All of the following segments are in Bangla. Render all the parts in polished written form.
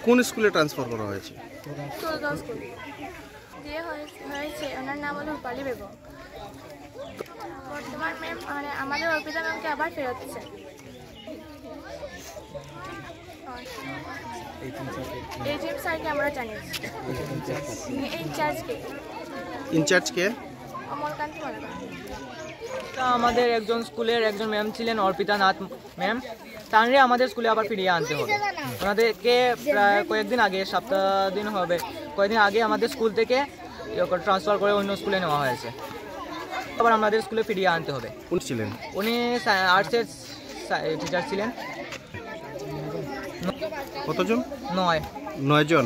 কোন স্কুলে ট্রান্সফার করা হয়েছে? ওনার নাম হলো রূপালী বেগম। বর্তমান ম্যাম মানে আমাদের অর্পিতা ম্যামকে আবার ফেরত চাই। এজিএম স্যারকে আমরা জানিয়েছি। ইনচার্জ কে? অমলকান্তি মালাকার। আমাদের একজন স্কুলের একজন ম্যাম ছিলেন অর্পিতা নাথ ম্যাম, তাঁরে আমাদের স্কুলে আবার ফিরিয়ে আনতে হবে। ওনাদেরকে প্রায় কয়েকদিন আগে, সপ্তাহ দিন হবে, কয়েকদিন আগে আমাদের স্কুল থেকে ট্রান্সফার করে অন্য স্কুলে নেওয়া হয়েছে। আবার আমাদের স্কুলে ফিরিয়ে আনতে হবে। কোন ছিলেন? উনি আর্টসের টিচার ছিলেন। কতজন? 9 জন।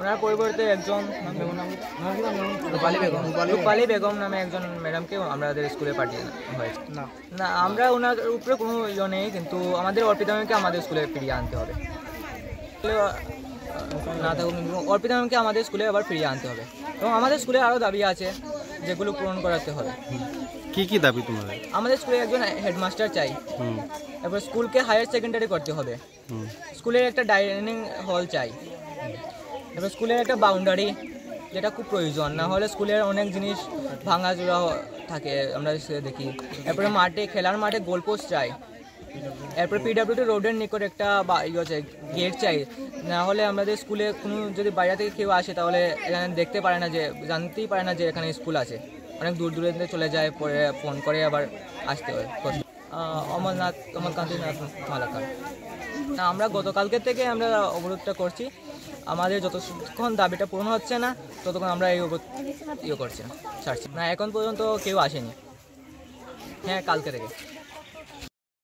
ওনার পরিবর্তে একজন রূপালী বেগম নামে একজন ম্যাডামকে আমাদের স্কুলে পাঠিয়ে হয়েছে। না, আমরা ওনার উপরে কোনো ইয়ে নেই, কিন্তু আমাদের অর্পিতা ম্যামকে আমাদের স্কুলে ফিরিয়ে আনতে হবে। না থাকুক, অর্পিতা ম্যামকে আমাদের স্কুলে আবার ফিরিয়ে আনতে হবে। এবং আমাদের স্কুলে আরও দাবি আছে যেগুলো পূরণ করাতে হবে। কি কি দাবি তোমাদের? আমাদের স্কুলে একজন হেডমাস্টার চাই, এরপর স্কুলকে হায়ার সেকেন্ডারি করতে হবে, স্কুলের একটা ডাইনিং হল চাই, এবার স্কুলের একটা বাউন্ডারি যেটা খুব প্রয়োজন, না হলে স্কুলের অনেক জিনিস ভাঙাচোরা থাকে আমরা দেখি। এরপরে মাঠে, খেলার মাঠে গোলপোস্ট চাই। এরপরে পিডাব্লিউডি রোডের নিকট একটা ইয়ে চাই, গেট চাই, না হলে আমাদের স্কুলে কোনো যদি বাইরে থেকে কেউ আসে তাহলে এখানে দেখতে পারে না, যে জানতেই পারে না যে এখানে স্কুল আছে। অনেক দূর দূরে চলে যায়, পরে ফোন করে আবার আসতে হয়। অমলকান্তি নাথ মালাকার। আমরা গতকালকে থেকে আমরা অবরোধটা করছি। আমাদের যতক্ষণ দাবিটা পূরণ হচ্ছে না ততক্ষণ আমরা এই করছি না, ছাড়ছি না। এখন পর্যন্ত কেউ আসেনি। হ্যাঁ, কালকে থেকে।